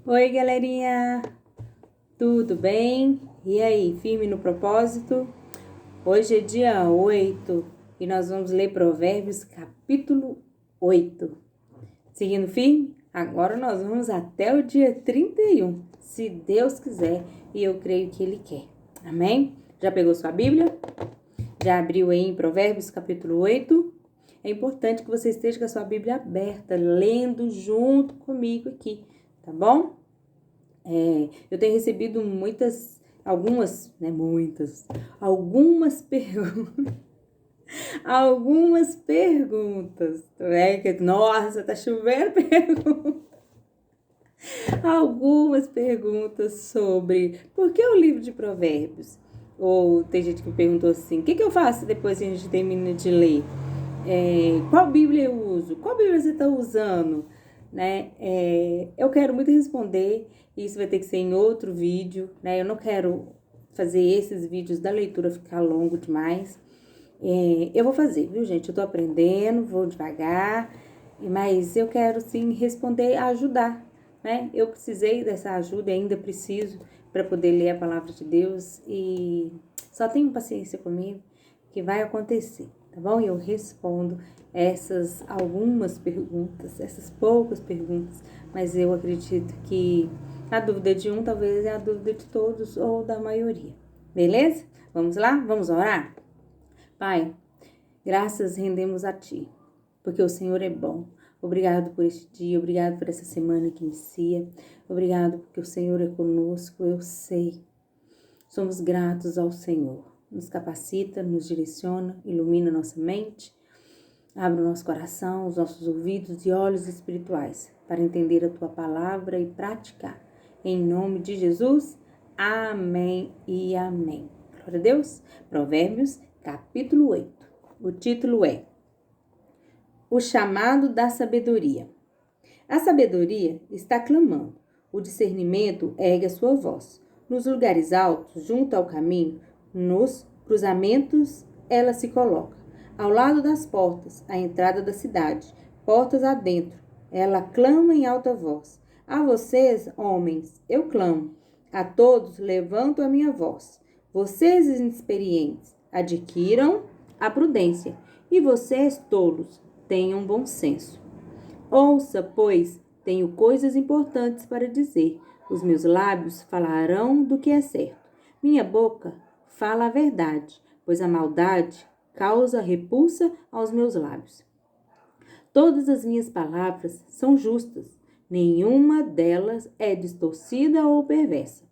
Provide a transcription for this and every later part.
Oi, galerinha! Tudo bem? E aí, firme no propósito? Hoje é dia 8 e nós vamos ler Provérbios capítulo 8. Seguindo firme? Agora nós vamos até o dia 31, se Deus quiser, e eu creio que Ele quer. Amém? Já pegou sua Bíblia? Já abriu aí em Provérbios capítulo 8? É importante que você esteja com a sua Bíblia aberta, lendo junto comigo aqui, tá bom? Eu tenho recebido algumas perguntas, algumas perguntas, nossa, tá chovendo perguntas, algumas perguntas sobre por que o livro de Provérbios? Ou tem gente que perguntou assim, o que eu faço depois que a gente termina de ler? Qual Bíblia eu uso? Qual Bíblia você está usando? Né? Eu quero muito responder, e isso vai ter que ser em outro vídeo, né? Eu não quero fazer esses vídeos da leitura ficar longo demais. Eu vou fazer, viu, gente? Eu tô aprendendo, vou devagar, mas eu quero sim responder, ajudar, né? Eu precisei dessa ajuda e ainda preciso para poder ler a palavra de Deus, e só tenham paciência comigo que vai acontecer, tá bom? E eu respondo algumas perguntas, essas poucas perguntas, mas eu acredito que a dúvida de um talvez é a dúvida de todos ou da maioria, beleza? Vamos lá? Vamos orar? Pai, graças rendemos a Ti, porque o Senhor é bom. Obrigado por este dia, obrigado por essa semana que inicia. Obrigado porque o Senhor é conosco, eu sei. Somos gratos ao Senhor. Nos capacita, nos direciona, ilumina nossa mente, abre o nosso coração, os nossos ouvidos e olhos espirituais para entender a Tua palavra e praticar. Em nome de Jesus, amém e amém. Glória a Deus. Provérbios, capítulo 8. O título é O chamado da sabedoria. A sabedoria está clamando, o discernimento ergue a sua voz. Nos lugares altos, junto ao caminho, nos cruzamentos, ela se coloca. Ao lado das portas, à entrada da cidade, portas adentro, ela clama em alta voz. A vocês, homens, eu clamo. A todos levanto a minha voz. Vocês inexperientes, adquiram a prudência. E vocês, tolos, tenham bom senso. Ouça, pois, tenho coisas importantes para dizer. Os meus lábios falarão do que é certo. Minha boca fala a verdade, pois a maldade causa repulsa aos meus lábios. Todas as minhas palavras são justas, nenhuma delas é distorcida ou perversa.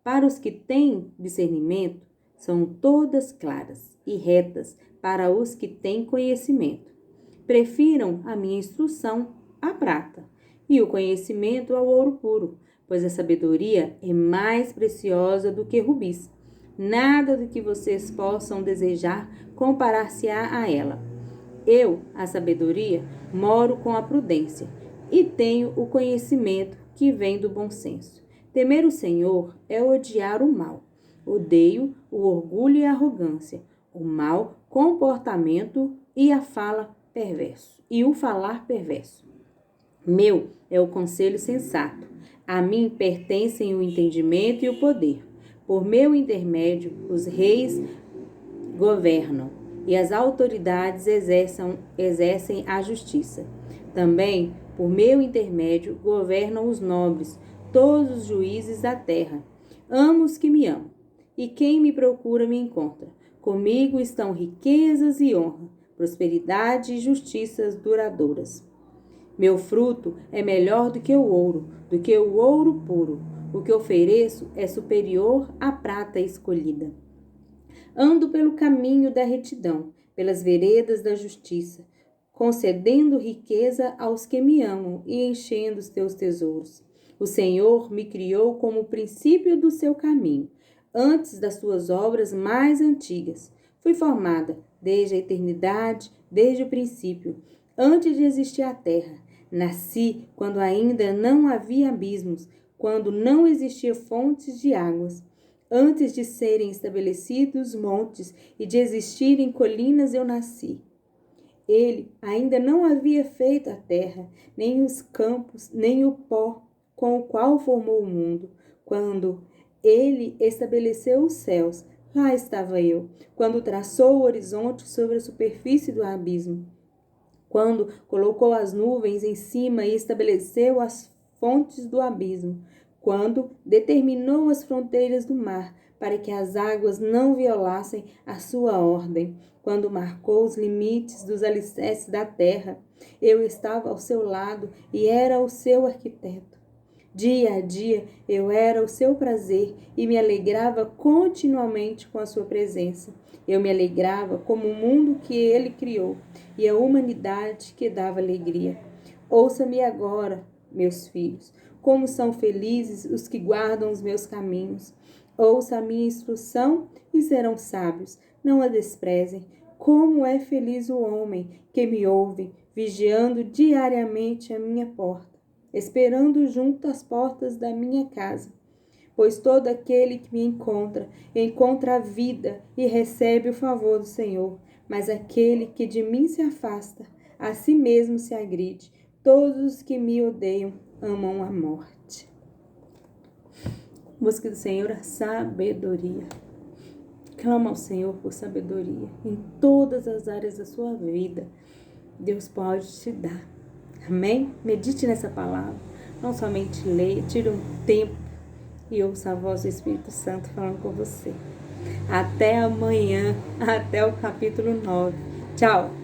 Para os que têm discernimento, são todas claras e retas para os que têm conhecimento. Prefiram a minha instrução à prata e o conhecimento ao ouro puro, pois a sabedoria é mais preciosa do que rubis. Nada do que vocês possam desejar comparar-se-á a ela. Eu, a sabedoria, moro com a prudência e tenho o conhecimento que vem do bom senso. Temer o Senhor é odiar o mal. Odeio o orgulho e a arrogância, o mau comportamento e a fala perverso, e o falar perverso. Meu é o conselho sensato. A mim pertencem o entendimento e o poder. Por meu intermédio, os reis governam e as autoridades exercem a justiça. Também, por meu intermédio, governam os nobres, todos os juízes da terra. Amo os que me amam, e quem me procura me encontra. Comigo estão riquezas e honra, prosperidade e justiças duradouras. Meu fruto é melhor do que o ouro puro. O que ofereço é superior à prata escolhida. Ando pelo caminho da retidão, pelas veredas da justiça, concedendo riqueza aos que me amam e enchendo os teus tesouros. O Senhor me criou como o princípio do seu caminho, antes das suas obras mais antigas. Fui formada desde a eternidade, desde o princípio, antes de existir a terra. Nasci quando ainda não havia abismos, quando não existiam fontes de águas. Antes de serem estabelecidos montes e de existirem colinas, eu nasci. Ele ainda não havia feito a terra, nem os campos, nem o pó com o qual formou o mundo. Quando ele estabeleceu os céus, lá estava eu. Quando traçou o horizonte sobre a superfície do abismo. Quando colocou as nuvens em cima e estabeleceu as fontes do abismo. Quando determinou as fronteiras do mar, para que as águas não violassem a sua ordem. Quando marcou os limites dos alicerces da terra, eu estava ao seu lado e era o seu arquiteto. Dia a dia eu era o seu prazer e me alegrava continuamente com a sua presença. Eu me alegrava como o mundo que ele criou e a humanidade que dava alegria. Ouça-me agora, meus filhos, como são felizes os que guardam os meus caminhos. Ouça a minha instrução e serão sábios. Não a desprezem. Como é feliz o homem que me ouve, vigiando diariamente a minha porta, esperando junto às portas da minha casa. Pois todo aquele que me encontra a vida e recebe o favor do Senhor. Mas aquele que de mim se afasta, a si mesmo se agride. Todos os que me odeiam amam a morte. Busque do Senhor a sabedoria. Clama ao Senhor por sabedoria em todas as áreas da sua vida. Deus pode te dar. Amém? Medite nessa palavra. Não somente leia, tire um tempo e ouça a voz do Espírito Santo falando com você. Até amanhã, até o capítulo 9. Tchau!